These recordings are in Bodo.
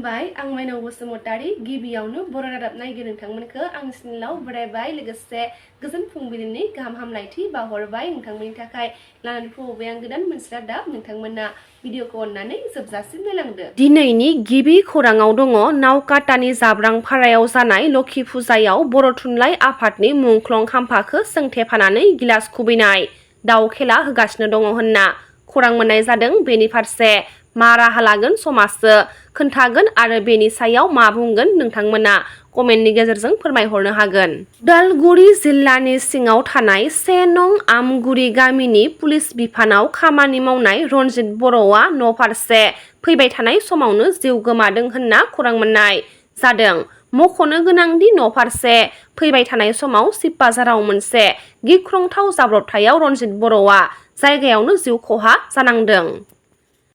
खुलुमबाय आं माइनाव बसुमतारी गिबियावनो बर' रादाब नायगिरि नोंथांमोनखौ आंनि चेनेलाव बरायबाय लोगोसे गोजोन फुंबिलिनि गाहाम हामलायथि बावहरबाय नोंथांमोननि थाखाय लानानै फैबाय आं गोदान मोनसे रादाब नोंथांमोना भिडिअखौ अननानै जोबजासिम नायलांदो। दिनैनि गिबि खौराङाव दङ नावकाटानि जाब्रांफारायाव जानाय लखि फुजायाव बर' थुनलाइ आफादनि मुंख्लं खाम्फाखौ सोंथेफानानै गिलास खुबैनाय दाव खेला होगासिनो दङ होनना खौरां मोननाय जादों। बेनि फारसे मा राहा लागोन समाजो खोन्थागोन आरो बेनि सायाव मा बुंगोन नोंथांमोना कमेन्टनि गेजेरजों फोरमायहरनो हागोन। उदालगुरि जिल्लानि सिङाव थानाय 1 नं आमगुरि गामिनि पुलिस बिफानाव खामानि मावनाय रनजित बर'आ न'फारसे फैबाय थानाय समावनो जिउ गोमादों होनना खौरां मोननाय जादों। मख'नो गोनांदि न'फारसे फैबाय थानाय समाव सिपाझाराव मोनसे गिख्रंथाव जाब्रबथायाव रनजित बर'आ जायगायावनो जिउ खहा जानांदों।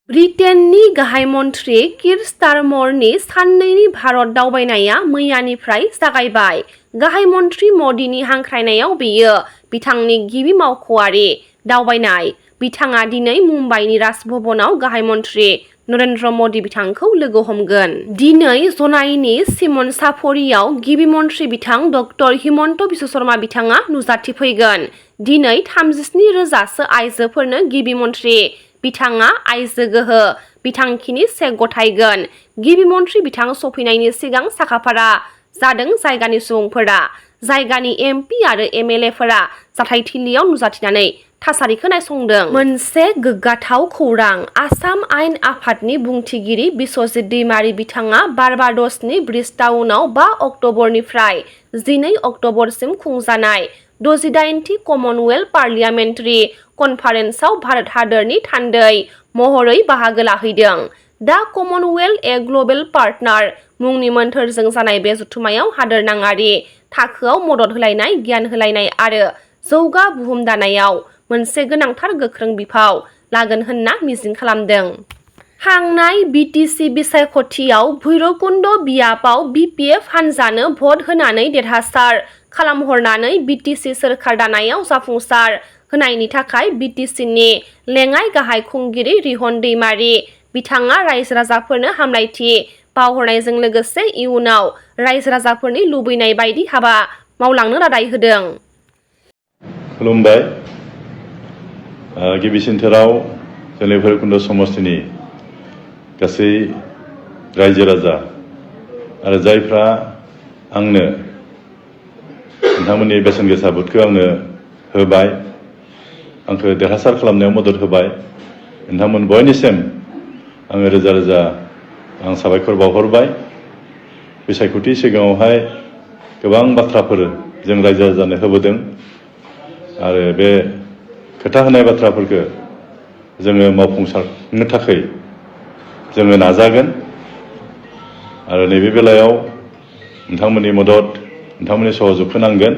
ब्रिटेननि गाहाय मन्थ्रि किर स्टारमरनि साननैनि भारत दावबायनाया मैयानिफ्राय जागायबाय। गाहाय मन्थ्रि मदिनि हांख्रायनायाव बेयो बिथांनि गिबि मावख'आरि दावबायनाय। बिथाङा दिनै मुम्बाइनि राजभवनाव गाहाय मन्थ्रि नरेन्द्र मदि बिथांखौ लोगो हमगोन। दिनै जनाईनि सिमनसाफरियाव गिबि मन्थ्रि बिथां डक्टर हिमन्त बिश्व शर्मा बिथाङा नुजाथिफैगोन। दिनै 37,000सो आइजोफोरनो गिबि मन्थ्रि बिथाङा आइजो गोहो बिथांखिनि चेक गथायगोन। गिबि मन्थ्रि बिथां सफैनायनि सिगां साखाफारा जादों जायगानि सुबुंफोरा। जायगानि एमपि आरो एमएलएफोरा जाथायथिलियाव नुजाथिनानै थासारिखौ नायसंदों। मोनसे गोग्गाथाव खौरां आसाम आयेन आफादनि बुंथिगिरि बिस्वजित दैमारी बिथाङा बारबाडसनि ब्रिजटाउनाव 5 अक्ट'बरनिफ्राय 12 अक्ट'बरसिम खुंजानाय 68थि कमनवेल्थ पार्लियामेन्टारि कनफारेन्सआव भारत हादोरनि थान्दै महरै बाहागो लाहैदों। दा कमनवेल्थ ए ग्लबेल पार्टनार मुंनि मोन्थोरजों जानाय बे जथुम्मायाव हादोरनाङारि थाखोआव मदद होलायनाय गियान होलायनाय आरो जौगा बुहुम दानायाव मोनसे गोनांथार गोख्रों बिफाव लागोन होनना मिजिं खालामदों। थांनाय बिटिसि बिसायख'थियाव भैरबकुन्द बियाबाव बिपिएफ हान्जानो भट होनानै देरहासार खालामहरनानै बिटिसि सोरखार दानायाव जाफुंसार होनायनि थाखाय बिटिसिनि लेङाइ गाहाय खुंगिरि रिहन दैमारी बिथाङा रायजो राजाफोरनो हामलायथि बावहरनायजों लोगोसे इयुनाव रायजो राजाफोरनि लुबैनाय बायदि हाबा मावलांनो रादाय होदों। खुलुमबाय। गिबिसिनथाराव जोंनि भैरबकुन्द समष्टिनि गासै रायजो राजा आरो जायफ्रा आंनो नोंथांमोननि बेसेन गोसा भटखौ आंनो होबाय, आंखौ देरहासार खालामनायाव मदद होबाय, नोंथांमोन बयनिसिम आङो रोजा रोजा आं साबायखर बावहरबाय। बिसायख'थि सिगाङावहाय गोबां बाथ्राफोर जों रायजो राजानो होबोदों आरो बे खोथा होनाय बाथ्राफोरखौ जोङो मावफुंसारनो थाखाय जोङो नाजागोन आरो नैबे बेलायाव नोंथांमोननि मदद, नोंथांमोननि सहजुगखौ नांगोन।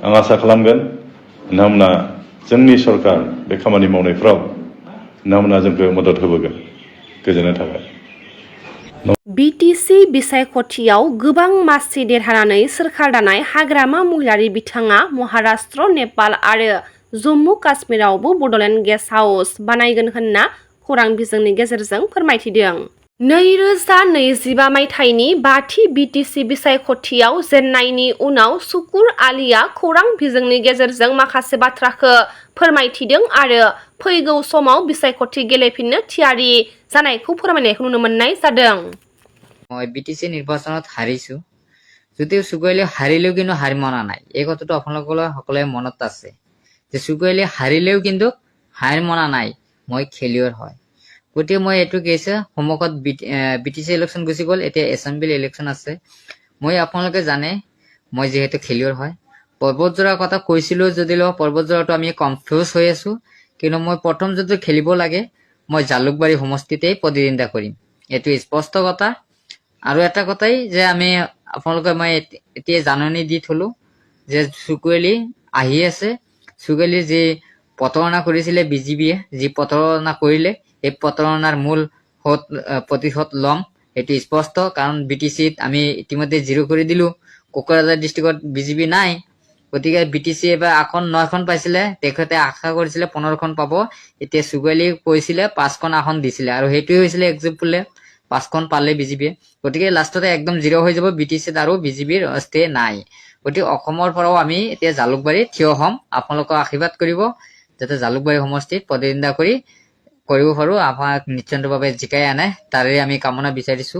आं आसा खालामगोन नोंथांमोना जोंनि सरकार बे खामानि मावनायफ्राव नोंथांमोना जोंखौ मदद होबोगोन। गोजोननाय थाबाय। बिटिसि बिसायख'थियाव गोबां मासि देरहानानै सोरखार दानाय हाग्रामा महिलारि बिथाङा महाराष्ट्र, नेपाल आरो जम्मु काश्मीरावबो बड'लेण्ड गेस्ट हाउस बानायगोन होनना खौरां बिजोंनि गेजेरजों फोरमायथिदों। 2025 मायथाइनि 5थि बिटिसि बिसायख'थियाव जेननायनि उनाव शुकुर आलीआ खौरां बिजोंनि गेजेरजों माखासे बाथ्राखौ फोरमायथिदों आरो फैगौ समाव बिसायख'थि गेलेफिननो थियारि जानायखौ फोरमायनायखौ नुनो मोननाय जादों। মই বিটিসি নিৰ্বাচনত হাৰিছো, যদিও সুগৈলে হাৰিলেও কিন্তু হাৰ মনা নাই। এই কথাটো আপোনালোকৰ সকলোৱে মনত আছে যে সুগৈলে হাৰিলেও কিন্তু হাৰ মনা নাই, মই খেলুৱৈ হয়। গতিকে মই এইটো কৈছে সন্মুখত বিটিসি ইলেকশ্যন গুচি গ'ল, এতিয়া এছেম্বলি ইলেকশ্যন আছে। মই আপোনালোকে জানে মই যিহেতু খেলুৱৈ হয়, পৰ্বতজোৰাৰ কথা কৈছিলো যদিও পৰ্বতজোৰাটো আমি কনফিউজ হৈ আছো, কিন্তু মই প্ৰথম যদি খেলিব লাগে মই জালুকবাৰী সমষ্টিতেই প্ৰতিদ্বন্দ্বিতা কৰিম, এইটো স্পষ্ট কথা। আৰু এটা কথাই যে আমি আপোনালোকে মই এতিয়া জাননী দি থলো যে চুকুৱেলি আহি আছে। চুকুৱেলি যি প্ৰতাৰণা কৰিছিলে বিজেপিয়ে, যি প্ৰতাৰণা কৰিলে এই প্ৰতাৰণাৰ মূল প্ৰতিশোধ ল'ম, এইটো স্পষ্ট। কাৰণ বিটিচিত আমি ইতিমধ্যে 0 কৰি দিলো। কোকৰাঝাৰ ডিষ্ট্ৰিক্টত বিজেপি নাই, গতিকে বিটিচি এবাৰ 9খন পাইছিলে, তেখেতে আশা কৰিছিলে 15খন পাব। এতিয়া চুকুৱেলি কৈছিলে 5খন আসন দিছিলে, আৰু সেইটোৱে হৈছিলে এক্সাম্পলে 5খন পালে বিজেপিয়ে গতিকে লাষ্টতে একদম 0 হৈ যাব বিটিচিত আৰু বিজেপিৰ ষ্টে নাই গতিকে অসমৰ পৰাও আমি এতিয়া জালুকবাৰী থিয় হম আপোনালোকক আশীৰ্বাদ কৰিব যাতে জালুকবাৰী সমষ্টিত প্ৰতিদ্বন্দ্বিতা কৰিব পাৰো আপোনাক নিশ্চিতভাৱে জিকাই আনে তাৰে আমি কামনা বিচাৰিছো